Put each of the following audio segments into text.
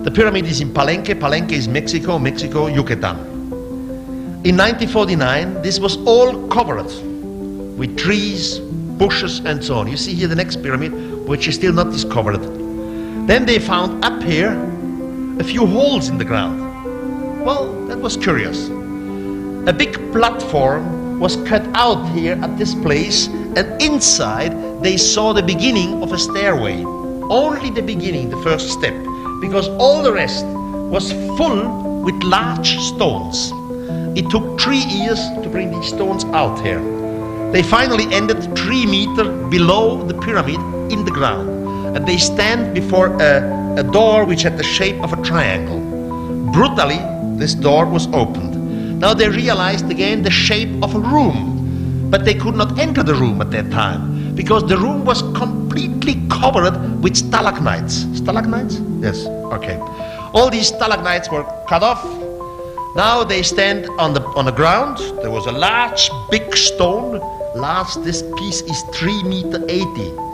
The pyramid is in Palenque. Palenque is Mexico, Mexico, Yucatan. In 1949, this was all covered with trees, bushes, and so on. You see here the next pyramid, which is still not discovered. Then they found up here a few holes in the ground. Well, that was curious. A big platform was cut out here at this place, and inside they saw the beginning of a stairway. Only the beginning, the first step, because all the rest was full with large stones. It took 3 years to bring these stones out here. They finally ended 3 meters below the pyramid in the ground. And they stand before a door which had the shape of a triangle. Brutally, this door was opened. Now they realized again the shape of a room. But they could not enter the room at that time, because the room was completely covered with stalagmites. Stalagmites? Yes, okay. All these stalagmites were cut off. Now they stand on the ground. There was a large, big stone. This piece is 3 meters 80.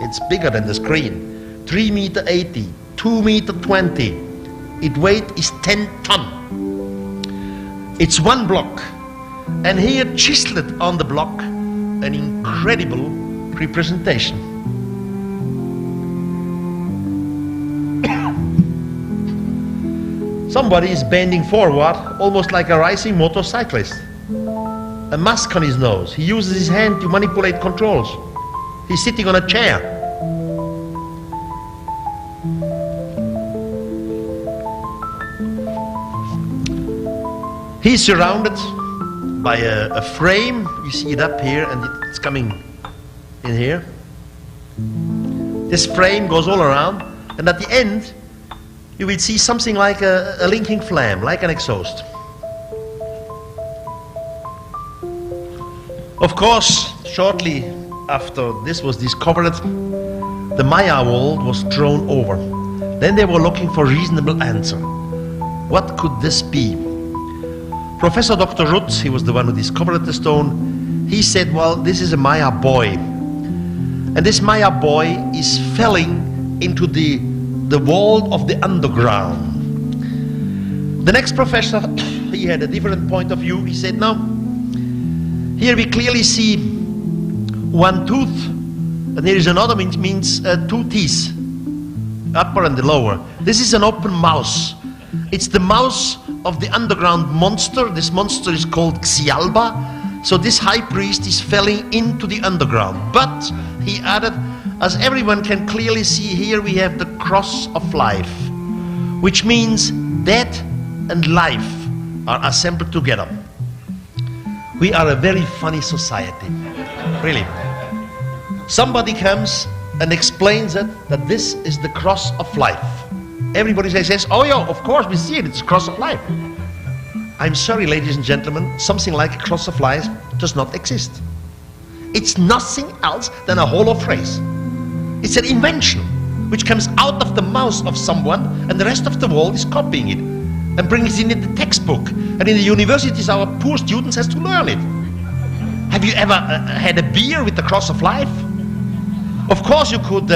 It's bigger than the screen. 3 meters 80, 2 meters 20. Its weight is 10 tons. It's one block. And here chiseled on the block, an incredible representation. Somebody is bending forward, almost like a racing motorcyclist. A mask on his nose. He uses his hand to manipulate controls. He's sitting on a chair. He's surrounded by a frame. You see it up here, and it's coming in here. This frame goes all around, and at the end you will see something like a linking flame, like an exhaust. Of course, shortly after this was discovered, the Maya world was thrown over. Then they were looking for a reasonable answer. What could this be? Professor Dr. Rutz, he was the one who discovered the stone, he said, well, this is a Maya boy. And this Maya boy is falling into the world of the underground. The next professor, he had a different point of view. He said, no, here we clearly see one tooth, and here is another, means 2 teeth, upper and the lower. This is an open mouth. It's the mouth of the underground monster. This monster is called Xialba. So this high priest is falling into the underground. But he added, as everyone can clearly see here, we have the cross of life, which means death and life are assembled together. We are a very funny society, really. Somebody comes and explains it, that this is the cross of life. Everybody says, oh yeah, of course we see it, it's a cross of life. I'm sorry, ladies and gentlemen, something like a cross of life does not exist. It's nothing else than a hollow phrase. It's an invention which comes out of the mouth of someone, and the rest of the world is copying it and brings it in the textbook. And in the universities, our poor students has to learn it. Have you ever had a beer with the cross of life? Of course you could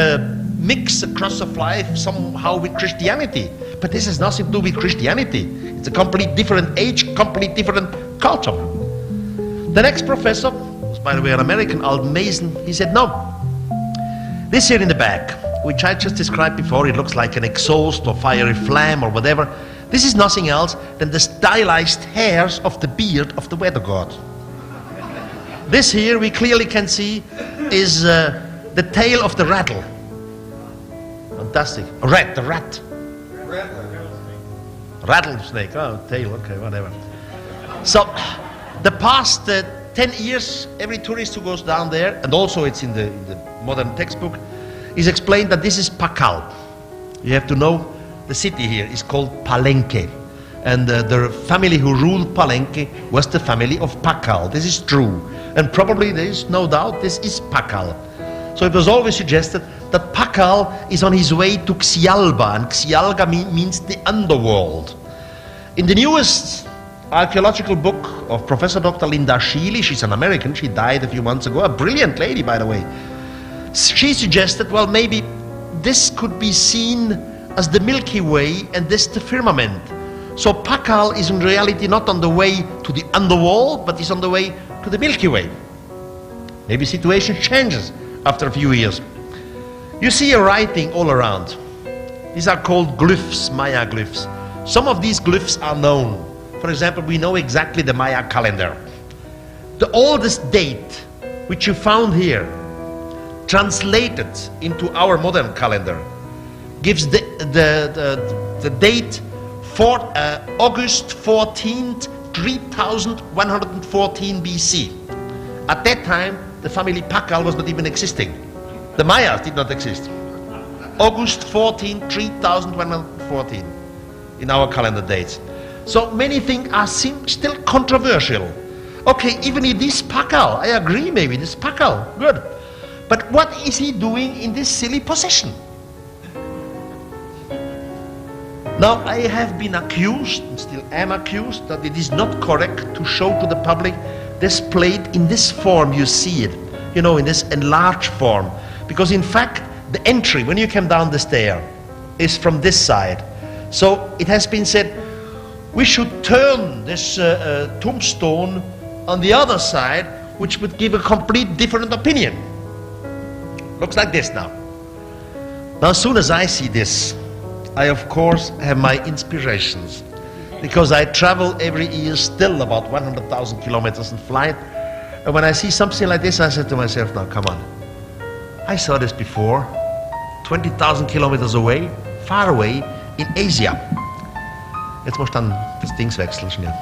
mix the cross of life somehow with Christianity, but this has nothing to do with Christianity. It's a complete different age, complete different culture. The next professor was, by the way, an American, Alden Mason. He said, no, this here in the back, which I just described before, it looks like an exhaust or fiery flame or whatever. This is nothing else than the stylized hairs of the beard of the weather god. This here we clearly can see is the tail of the rattle. Fantastic. A rat, the rat. Rattlesnake, oh, tail, okay, whatever. So, the past 10 years, every tourist who goes down there, and also it's in the modern textbook, is explained that this is Pakal. You have to know the city here is called Palenque. And the family who ruled Palenque was the family of Pakal. This is true. And probably there is no doubt this is Pakal. So it was always suggested that Pakal is on his way to Xialba, and Xialba means the underworld. In the newest archaeological book of Professor Dr. Linda Sheely, she's an American, she died a few months ago, a brilliant lady, by the way. She suggested, well, maybe this could be seen as the Milky Way and this the firmament. So Pakal is in reality not on the way to the underworld, but is on the way to the Milky Way. Maybe situation changes after a few years. You see a writing all around. These are called glyphs, Maya glyphs. Some of these glyphs are known. For example, we know exactly the Maya calendar. The oldest date which you found here, translated into our modern calendar, gives the date for August 14th, 3114 BC. At that time, the family Pakal was not even existing. The Mayas did not exist. August 14, 3114 in our calendar dates. So many things are still controversial. Okay, even if this Pakal, I agree maybe, this Pakal, good. But what is he doing in this silly possession? Now, I have been accused, and still am accused, that it is not correct to show to the public this plate in this form you see it, you know, in this enlarged form. Because in fact, the entry, when you come down the stair, is from this side. So it has been said, we should turn this tombstone on the other side, which would give a complete different opinion. Looks like this now. Now, as soon as I see this, I of course have my inspirations, because I travel every year still about 100,000 kilometers in flight. And when I see something like this, I said to myself, now come on. I saw this before, 20,000 kilometers away, far away, in Asia. Jetzt muss dann das Dings wechseln schnell.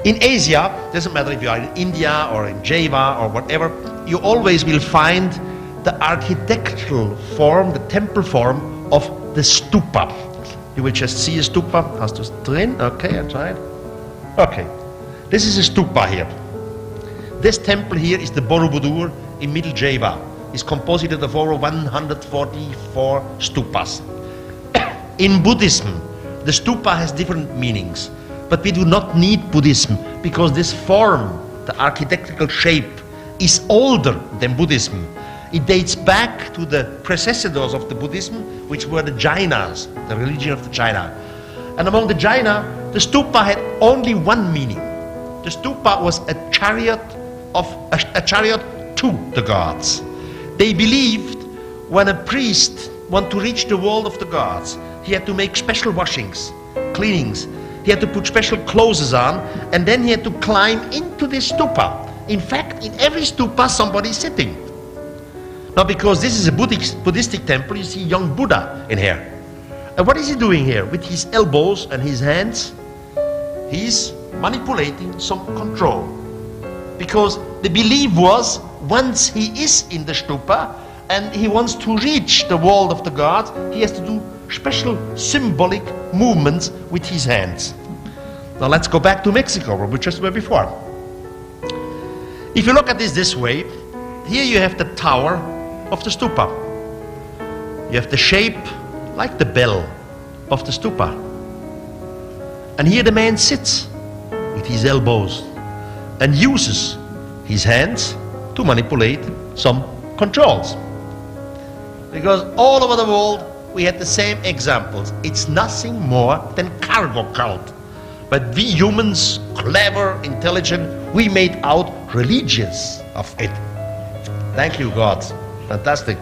In Asia, doesn't matter if you are in India or in Java or whatever, you always will find the architectural form, the temple form of the stupa. You will just see a stupa. Hast du es drin? Okay, I tried. Okay. This is a stupa here. This temple here is the Borobudur in Middle Java. It's composed of over 144 stupas. In Buddhism, the stupa has different meanings. But we do not need Buddhism, because this form, the architectural shape, is older than Buddhism. It dates back to the predecessors of the Buddhism, which were the Jainas, the religion of the China. And among the Jaina, the stupa had only one meaning. The stupa was a chariot to the gods. They believed when a priest wanted to reach the world of the gods, he had to make special washings, cleanings. He had to put special clothes on, and then he had to climb into this stupa. In fact, in every stupa, somebody is sitting. Now, because this is a Buddhistic temple, you see young Buddha in here. And what is he doing here? With his elbows and his hands, he's manipulating some control. Because the belief was, once he is in the stupa, and he wants to reach the world of the gods, he has to do special symbolic movements with his hands. Now let's go back to Mexico, where we just were before. If you look at this way, here you have the tower of the stupa. You have the shape like the bell of the stupa. And here the man sits with his elbows and uses his hands to manipulate some controls. Because all over the world we had the same examples. It's nothing more than cargo cult. But we humans, clever, intelligent, we made out religious of it. Thank you, God. Fantastic.